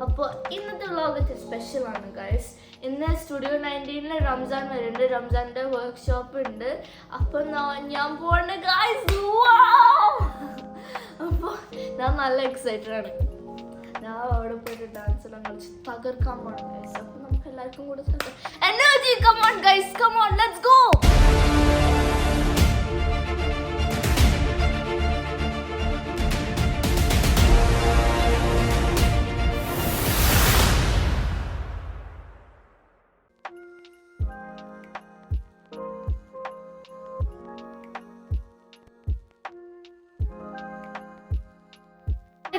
അപ്പോൾ ഇന്നത്തെ vlog special ആണ് ഗൈസ്. ഇന്ന് സ്റ്റുഡിയോ 19 റംസാൻ വരുന്നുണ്ട്. റംസാൻ്റെ വർക്ക്ഷോപ്പ് ഉണ്ട്. അപ്പോൾ ഞാൻ പോണ ഗൈസ്. അപ്പോൾ ഞാൻ നല്ല എക്സൈറ്റഡ് ആണ്. ഞാൻ അവിടെ പോയിട്ട് ഡാൻസ് എല്ലാം കളിച്ച് തകർക്കാൻ പോകണം ഗൈസ്. അപ്പോൾ നമുക്ക് എല്ലാവർക്കും കൂടെ energy. Come on guys, come on, let's go.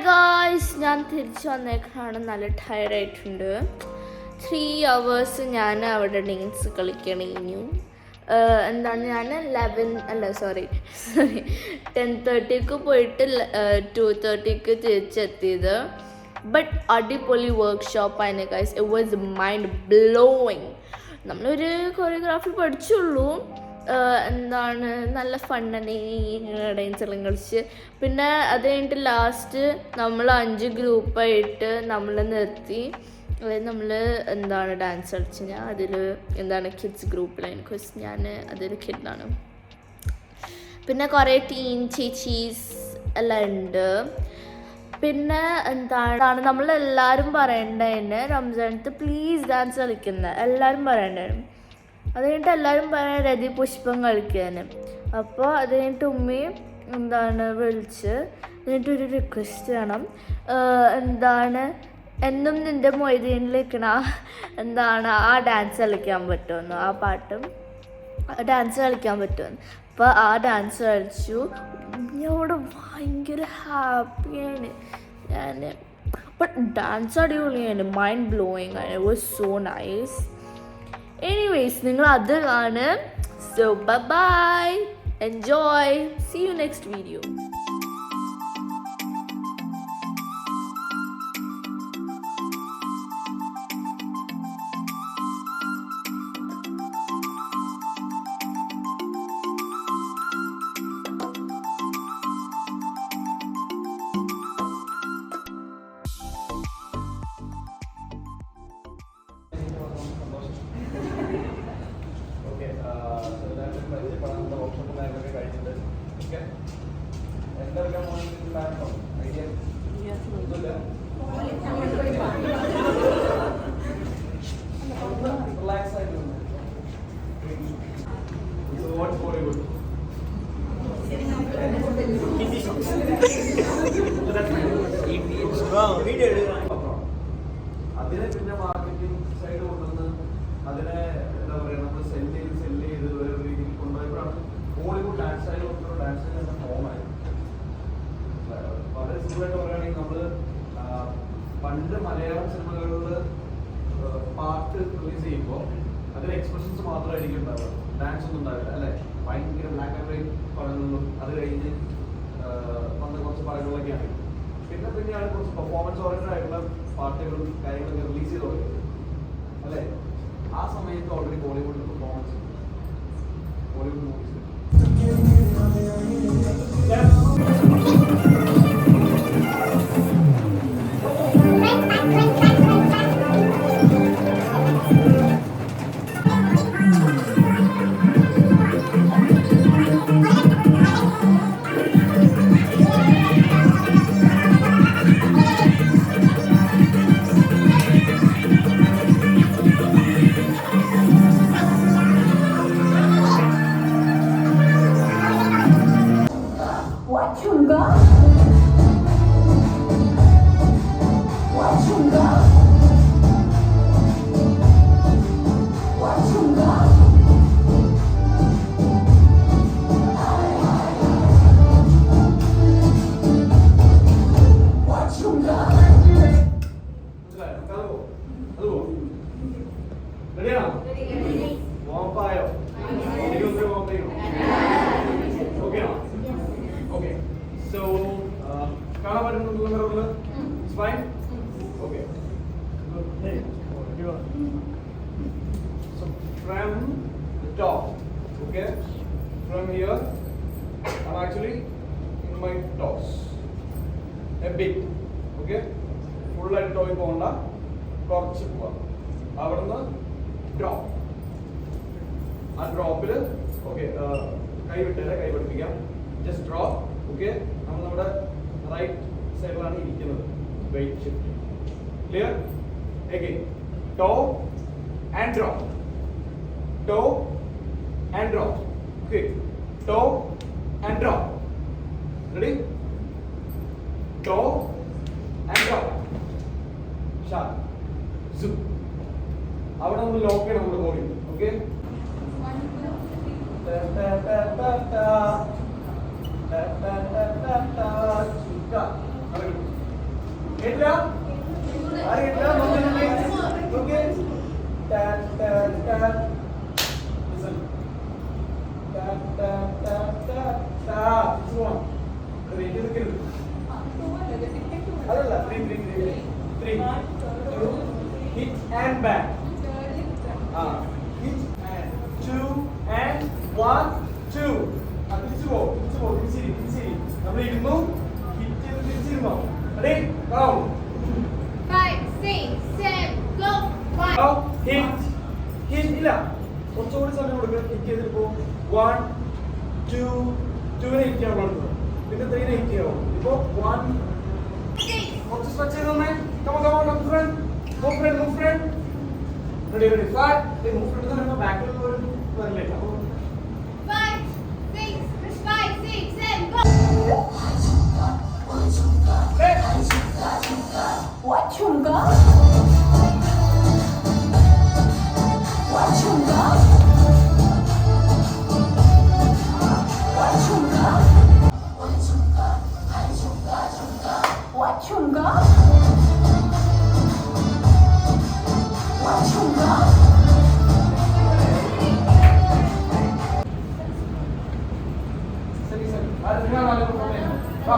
Guys, ഞാൻ തിരിച്ചു വന്നേക്കാണ്. നല്ല ടയർഡായിട്ടുണ്ട്. 3 hours ഞാൻ അവിടെ ഡാൻസ് കളിക്കണേനു. എന്താണ് ഞാൻ 10:30 പോയിട്ട് 2:30 തിരിച്ചെത്തിയത്. ബട്ട് അടിപൊളി വർക്ക്ഷോപ്പായിരുന്നു guys. It was mind blowing. നമ്മളൊരു കൊറിയോഗ്രാഫി പഠിച്ചുള്ളൂ. എന്താണ് നല്ല ഫണ്ണാണ് ഡാൻസ് എല്ലാം കളിച്ച്. പിന്നെ അത് കഴിഞ്ഞിട്ട് ലാസ്റ്റ് നമ്മൾ 5 ഗ്രൂപ്പായിട്ട് നമ്മൾ നിർത്തി. അതായത് നമ്മൾ എന്താണ് ഡാൻസ് കളിച്ച് ഞാൻ അതിൽ എന്താണ് കിഡ്സ് ഗ്രൂപ്പിലാണ്. ബിക്കോസ് ഞാൻ അതിൽ കിഡാണ്. പിന്നെ കുറേ ടീം ചേച്ചീസ് എല്ലാം ഉണ്ട്. പിന്നെ എന്താണ് നമ്മളെല്ലാവരും പറയണ്ടതിന് റംസാനത്ത് പ്ലീസ് ഡാൻസ് കളിക്കുന്നത് എല്ലാവരും പറയണ്ടായിരുന്നു. അത് കഴിഞ്ഞിട്ട് എല്ലാവരും പറയാൻ രതി പുഷ്പം കളിക്കാൻ. അപ്പോൾ അത് കഴിഞ്ഞിട്ട് ഉമ്മയും എന്താണ് വിളിച്ച് എന്നിട്ടൊരു റിക്വസ്റ്റ് വേണം. എന്താണ് എന്നും നിൻ്റെ മൊയ്തീനിലേക്കണ എന്താണ് ആ ഡാൻസ് കളിക്കാൻ പറ്റുമെന്ന്, ആ പാട്ടും ഡാൻസ് കളിക്കാൻ പറ്റുമെന്ന്. അപ്പോൾ ആ ഡാൻസ് കളിച്ചു. ഞാൻ അവിടെ ഭയങ്കര ഹാപ്പിയാണ് ഞാൻ. അപ്പം ഡാൻസ് അടിപൊളിയാണ്, മൈൻഡ് ബ്ലോയിങ് ആണ്. It was so nice. Anyways, നിങ്ങൾ അത് കാണും. So bye, enjoy, see you next video. അതിനെ പിന്നെ മാർക്കറ്റിംഗ് സൈഡ് കൊണ്ടുവന്ന് അതിനെ എന്താ പറയുക നമ്മൾ സെല്ല് ചെയ്ത് വേറെ രീതിയിൽ കൊണ്ടുപോയപ്പോഴാണ് ബോളിവുഡ് ഡാൻസ് ആയി ഡാൻസ് എന്ന ഫോമായി. വളരെ സിമ്പിളായിട്ട് പറയുകയാണെങ്കിൽ നമ്മൾ പണ്ട് മലയാളം സിനിമകളിൽ പാട്ട് റിലീസ് ചെയ്യുമ്പോൾ അതിൽ എക്സ്പ്രഷൻസ് മാത്രമായിരിക്കും ഉണ്ടാവുക, ഡാൻസ് ഒന്നും ഉണ്ടാവില്ല അല്ലേ. ഭയങ്കര ബ്ലാക്ക് ആൻഡ് വൈറ്റ് പടങ്ങളിലും അത് കഴിഞ്ഞ് വന്ന കുറച്ച് പടങ്ങളിലൊക്കെയാണ്. പിന്നെയാണ് കുറച്ച് പെർഫോമൻസ് ഓറിയന്റഡ് ആയിട്ടുള്ള പാട്ടുകളും കാര്യങ്ങളൊക്കെ റിലീസ് ചെയ്ത് തുടങ്ങിയത് അല്ലേ. ആ സമയത്ത് ഓൾറെഡി ബോളിവുഡിൽ പെർഫോമൻസ് ബോളിവുഡ് മൂവീസ് Chunga? ആവോ? അത് പോവാം. റെഡിയാണോ? വാപ്പായോ? എനിക്കൊന്ന് വാപ്പ് ചെയ്യണോ? ഓക്കെ ആണോ? ഓക്കെ. സോ കാണാൻ പറ്റുന്നുണ്ടല്ലോ മിററിൽ? It's fine? Okay. So from the top, okay? From here, I'm actually in my toes. A bit, okay? Full ആയിട്ട് ടോയിൽ പോകണ്ട, കുറച്ച് പോവാം. അവിടുന്ന് ഡ്രോപ്പ്. ആ ഡ്രോപ്പിൽ ഓക്കെ കൈ വിട്ടേരെ, കൈ പഠിപ്പിക്കാം. Just drop, okay? നമ്മൾ നമ്മുടെ റൈറ്റ് സൈഡിലാണ് ഇരിക്കുന്നത്. Weight shift. Clear? Again, toe and drop. Toe and drop. Quick. Toe and drop. Ready? Toe and drop. Sharp. Zoom. അവിടെ നമ്മൾ ലോക്ക് ചെയ്യണം നമ്മുടെ ബോഡി. ഓക്കെ? കേട്ടില്ല? അറിയില്ല? Okay. Tap tap tap. Listen. Tap tap tap tap tap. This one. Ready to kill. അതല്ല 3 2 hit and back. Hit and 2 and 1 2. തിരിച്ചു പോ. തിരിച്ചിരി. നമ്മൾ ഇരുന്നു ഹിറ്റ് ചെയ്ത് തിരിച്ചിരുന്നോ? റെഡി? കൗണ്ട്. 5, 6, 7, go. 1. ഹിറ്റ് ഇല്ല, കുറച്ചുകൂടി സമയം കൊടുക്കുക. ഹിറ്റ് ചെയ്തിട്ട് പോകും. 1 2 2 ഹിറ്റ് ചെയ്യാൻ പാടുന്നത്, പിന്നെ 3 ഹിറ്റ് ചെയ്യാവും. ഇപ്പോ 1 കുറച്ച് സ്ട്രെച്ച് ചെയ്ത് തന്നെ. Move friend. Ready. 5 move friend തന്നെ ബാക്കിൽ വരില്ലേ? അപ്പോൾ 5, 6, 7, go. 와충가? ശരി. അത് നിങ്ങൾ നാളെ കൊണ്ടുവന്നേ. വാ.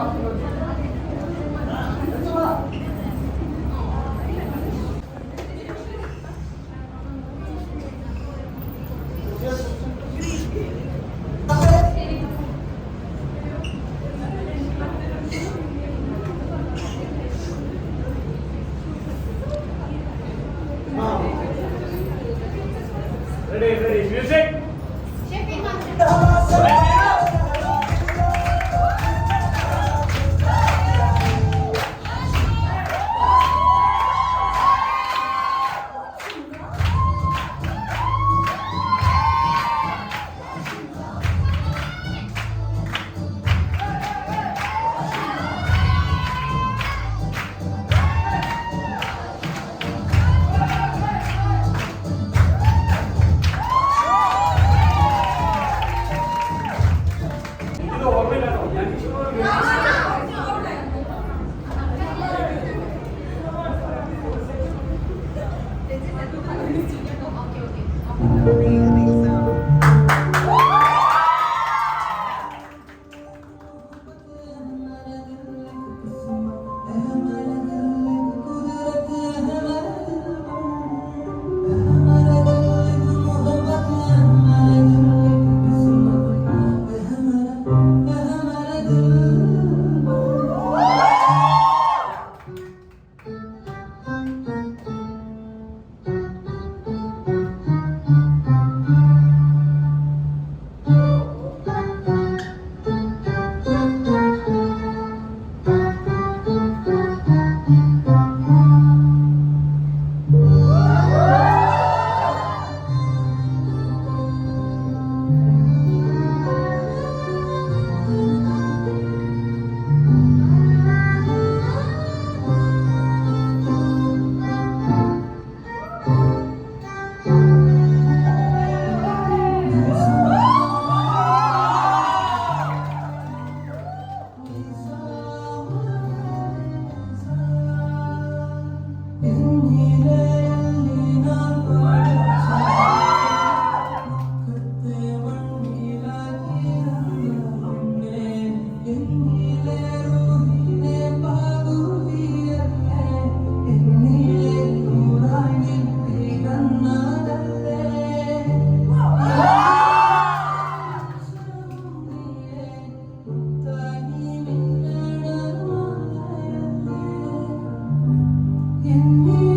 in the